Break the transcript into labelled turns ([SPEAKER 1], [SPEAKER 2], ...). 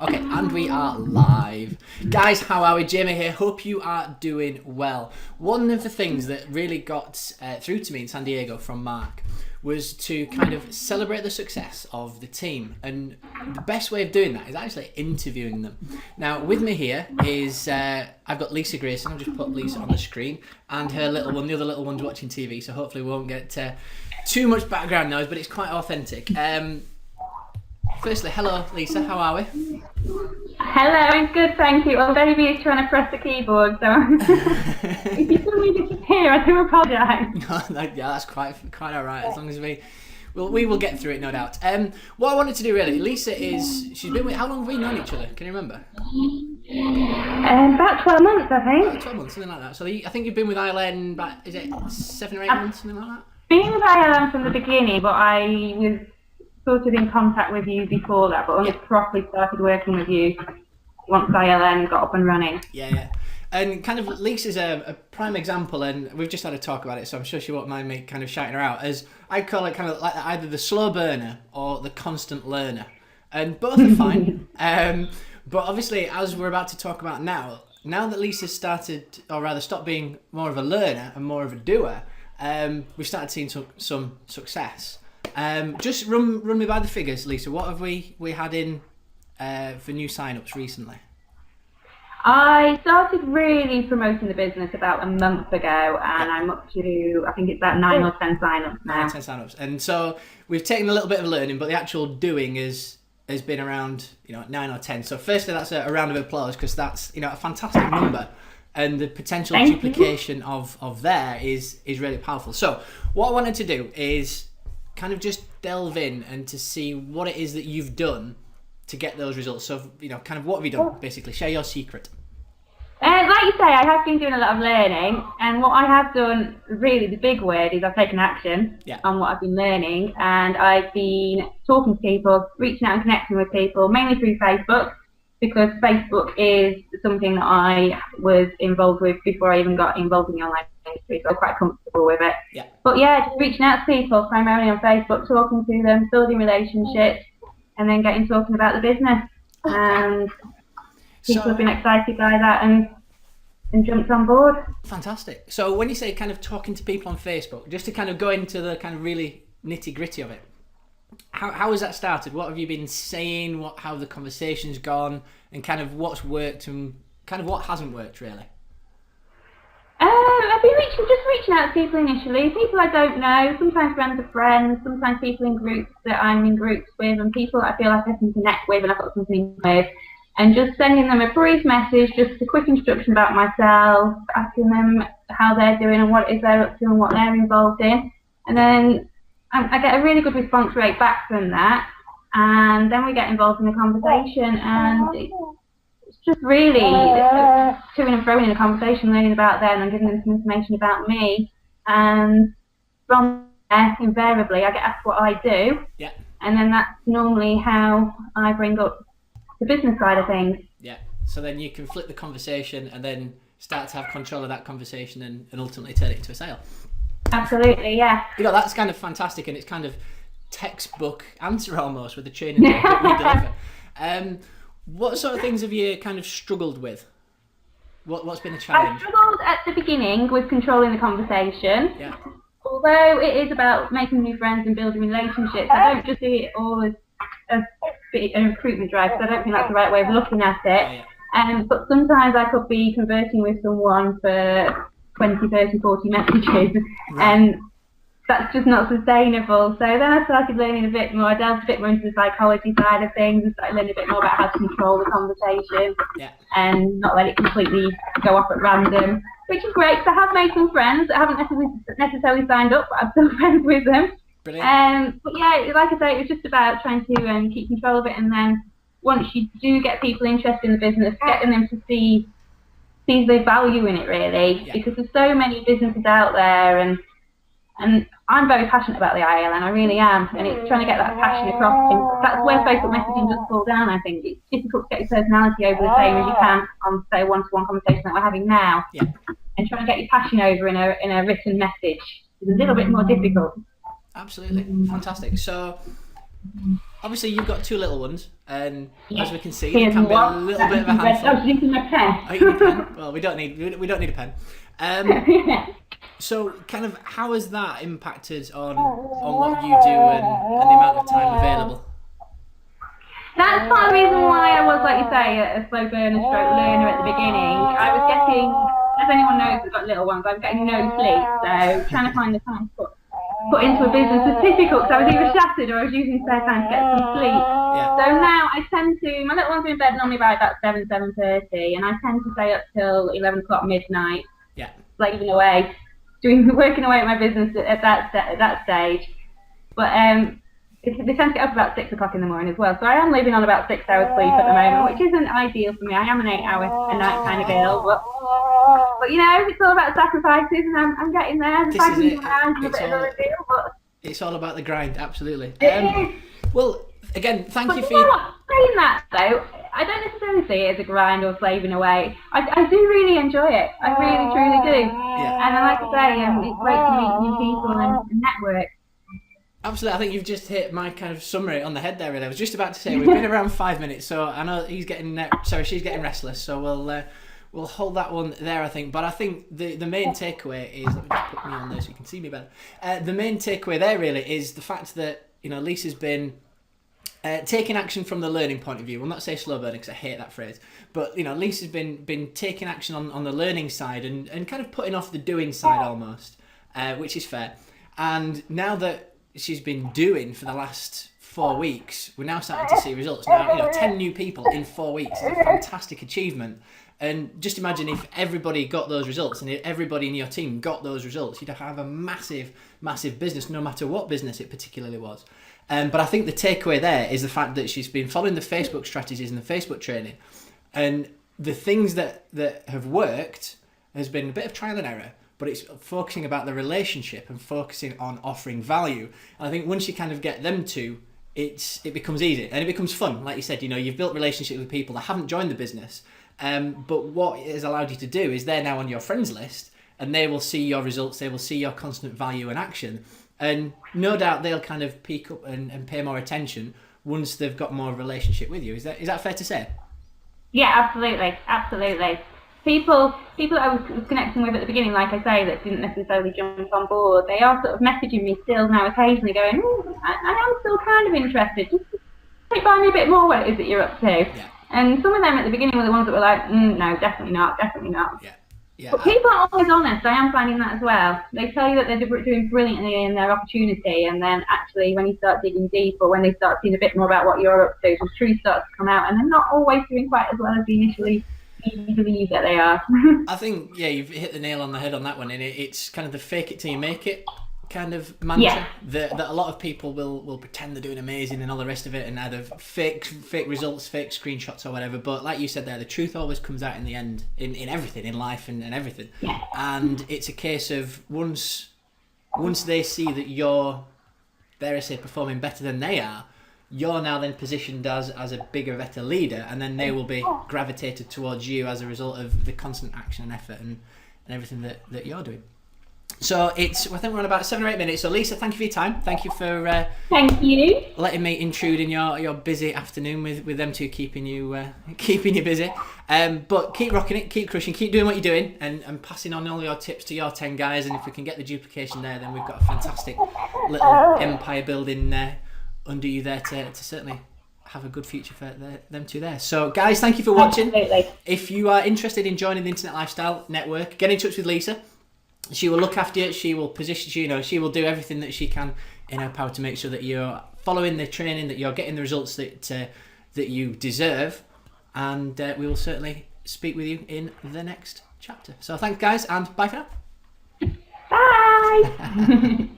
[SPEAKER 1] Okay, and we are live. Guys, how are we? Jamie here. Hope you are doing well. One of the things that really got through to me in San Diego from Mark was to kind of celebrate the success of the team. And the best way of doing that is actually interviewing them. Now, with me here is, I've got Lisa Grierson. I'll just put Lisa on the screen. And her little one, the other little one's watching TV, so hopefully we won't get too much background noise, but it's quite authentic. Firstly, hello Lisa, how are we?
[SPEAKER 2] Hello, I'm good, thank you. I'm very busy trying to press the keyboard, so if you suddenly disappear, I do apologise.
[SPEAKER 1] No, yeah, that's quite all right. As long as we will get through it, no doubt. What I wanted to do really, Lisa she's been with. How long have we known each other? Can you remember?
[SPEAKER 2] About 12 months, I think.
[SPEAKER 1] About 12 months, something like that. So I think you've been with ILN about, is it 7 or 8 months, something like that?
[SPEAKER 2] Been with ILM from the beginning, but I was sort of in contact with you before that, but only properly started working with you once ILN got up and running.
[SPEAKER 1] Yeah. And kind of Lisa's a prime example, and we've just had a talk about it, so I'm sure she won't mind me kind of shouting her out, as I call it kind of like either the slow burner or the constant learner. And both are fine. But obviously, as we're about to talk about now that Lisa's started, or rather stopped being more of a learner and more of a doer, we've started seeing some success. Just run me by the figures, Lisa. What have we had in for new sign-ups recently?
[SPEAKER 2] I started really promoting the business about a month ago, and I'm up to, I think it's about 9 or 10 sign-ups now.
[SPEAKER 1] 9 or 10 sign-ups. And so we've taken a little bit of learning, but the actual doing has been around 9 or 10. So firstly, that's a round of applause, because that's a fantastic number. And the potential duplication of there is really powerful. So what I wanted to do is kind of just delve in and to see what it is that you've done to get those results. So, kind of what have you done, basically? Share your secret.
[SPEAKER 2] Like you say, I have been doing a lot of learning, and what I have done, really the big word, is I've taken action on what I've been learning, and I've been talking to people, reaching out and connecting with people, mainly through Facebook, because Facebook is something that I was involved with before I even got involved in the online industry, so I'm quite comfortable with it.
[SPEAKER 1] Yeah.
[SPEAKER 2] But yeah, just reaching out to people, primarily on Facebook, talking to them, building relationships, and then getting talking about the business. And people have been excited by that and jumped on board.
[SPEAKER 1] Fantastic. So when you say kind of talking to people on Facebook, just to kind of go into the kind of really nitty gritty of it, how has that started? What have you been saying? How have the conversations gone? And kind of what's worked and kind of what hasn't worked, really?
[SPEAKER 2] I've been reaching out to people initially, people I don't know, sometimes friends of friends, sometimes people in groups that I'm in groups with, and people that I feel like I can connect with and I've got something with, and just sending them a brief message, just a quick introduction about myself, asking them how they're doing and what it is they're up to and what they're involved in, and then I get a really good response rate back from that, and then we get involved in the conversation, and it's just really to and fro in a conversation, learning about them and giving them some information about me, and from there, invariably, I get asked what I do, and then that's normally how I bring up the business side of things.
[SPEAKER 1] Yeah, so then you can flip the conversation and then start to have control of that conversation and ultimately turn it into a sale.
[SPEAKER 2] Absolutely, yeah.
[SPEAKER 1] That's kind of fantastic, and it's kind of textbook answer almost with the training that we deliver. What sort of things have you kind of struggled with? What's been a challenge?
[SPEAKER 2] I struggled at the beginning with controlling the conversation.
[SPEAKER 1] Yeah.
[SPEAKER 2] Although it is about making new friends and building relationships, I don't just see it all as a recruitment drive, because I don't think that's the right way of looking at it. Yeah. But sometimes I could be conversing with someone for 20, 30, 40 messages, and that's just not sustainable. So then I started learning a bit more. I delved a bit more into the psychology side of things and started learning a bit more about how to control the conversation and not let it completely go off at random, which is great, because I have made some friends that haven't necessarily signed up, but I'm still friends with them.
[SPEAKER 1] Brilliant.
[SPEAKER 2] But yeah, like I say, it was just about trying to keep control of it, and then once you do get people interested in the business, getting them to see the value in it, really, because there's so many businesses out there, and I'm very passionate about the ILN, I really am, and it's trying to get that passion across. That's where Facebook messaging does fall down, I think. It's difficult to get your personality over the same as you can on, say, a one-to-one conversation that we're having now, and trying to get your passion over in a written message is a little bit more difficult.
[SPEAKER 1] Absolutely. Fantastic. So obviously you've got 2 little ones, and
[SPEAKER 2] Yes.
[SPEAKER 1] as we can see, it
[SPEAKER 2] Here's
[SPEAKER 1] can be a
[SPEAKER 2] one.
[SPEAKER 1] little bit of a
[SPEAKER 2] I
[SPEAKER 1] handful.
[SPEAKER 2] was using my pen.
[SPEAKER 1] Oh, you need a pen? Well, we don't need a pen. So, kind of, how has that impacted on what you do and the amount of time available?
[SPEAKER 2] That's part of the reason why I was, like you say, a slow burner stroke learner at the beginning. I was getting, as anyone knows who's got little ones, I was getting no sleep. So trying to find the time to put into a business was difficult because I was either shattered or I was using spare time to get some sleep.
[SPEAKER 1] Yeah.
[SPEAKER 2] So now I tend to, my little ones are in bed normally by about 7:30, and I tend to stay up till 11 o'clock midnight,
[SPEAKER 1] Yeah.
[SPEAKER 2] slaving away, working away at my business at that stage. But they tend to get up about 6 o'clock in the morning as well. So I am living on about 6 hours sleep at the moment, which isn't ideal for me. I am an 8-hour a night kind of girl, but you know, it's all about sacrifices, and I'm getting there.
[SPEAKER 1] This is it. It's all about the grind, absolutely. Well, again, thank you for
[SPEAKER 2] saying that though. I don't necessarily see it as a grind or slaving away. I do really enjoy it. I really, truly do.
[SPEAKER 1] Yeah.
[SPEAKER 2] And like I say, it's great to meet new people and network.
[SPEAKER 1] Absolutely, I think you've just hit my kind of summary on the head there. Really, I was just about to say we've been around 5 minutes, so I know she's getting restless. So we'll hold that one there, I think. But I think the main takeaway is, let me just put me on there so you can see me better. The main takeaway there really is the fact that Lisa's been taking action from the learning point of view. We'll not say slow burning because I hate that phrase, but Lisa's been taking action on the learning side and kind of putting off the doing side almost, which is fair. And now that she's been doing for the last 4 weeks, we're now starting to see results. Now, 10 new people in 4 weeks is a fantastic achievement. And just imagine if everybody got those results and if everybody in your team got those results, you'd have a massive, massive business, no matter what business it particularly was. But I think the takeaway there is the fact that she's been following the Facebook strategies and the Facebook training. And the things that have worked has been a bit of trial and error, but it's focusing about the relationship and focusing on offering value. And I think once you kind of get them two, it becomes easy and it becomes fun. Like you said, you've built relationships with people that haven't joined the business. But what it has allowed you to do is they're now on your friends list and they will see your results, they will see your constant value and action. And no doubt they'll kind of peak up and pay more attention once they've got more of a relationship with you. Is that fair to say?
[SPEAKER 2] Yeah, absolutely. People that I was connecting with at the beginning, like I say, that didn't necessarily jump on board, they are sort of messaging me still now occasionally going, I am still kind of interested. Just find me a bit more what it is that you're up to.
[SPEAKER 1] Yeah.
[SPEAKER 2] And some of them at the beginning were the ones that were like, no, definitely not.
[SPEAKER 1] Yeah.
[SPEAKER 2] But people are always honest. I am finding that as well. They tell you that they're doing brilliantly in their opportunity, and then actually when you start digging deep or when they start seeing a bit more about what you're up to, the truth starts to come out, and they're not always doing quite as well as you initially believe that they are.
[SPEAKER 1] I think, you've hit the nail on the head on that one, and it's kind of the fake it till you make it kind of mantra that a lot of people will pretend they're doing amazing and all the rest of it, and either fake results, fake screenshots or whatever. But like you said there, the truth always comes out in the end, in everything, in life and everything.
[SPEAKER 2] Yeah.
[SPEAKER 1] And it's a case of once they see that you're, dare I say, performing better than they are, you're now then positioned as a bigger, better leader, and then they will be gravitated towards you as a result of the constant action and effort and everything that you're doing. So I think we're on about 7 or 8 minutes. So Lisa, thank you for your time. Thank you for
[SPEAKER 2] thank you
[SPEAKER 1] letting me intrude in your busy afternoon with them two keeping you busy. But keep rocking it, keep crushing, keep doing what you're doing, and passing on all your tips to your 10 guys. And if we can get the duplication there, then we've got a fantastic little empire building under you there to certainly have a good future for them two there. So guys, thank you for watching.
[SPEAKER 2] Absolutely.
[SPEAKER 1] If you are interested in joining the Internet Lifestyle Network, get in touch with Lisa. She will look after you, she will position you, she will do everything that she can in her power to make sure that you're following the training, that you're getting the results that you deserve, and we will certainly speak with you in the next chapter. So thanks guys, and bye for now.
[SPEAKER 2] Bye.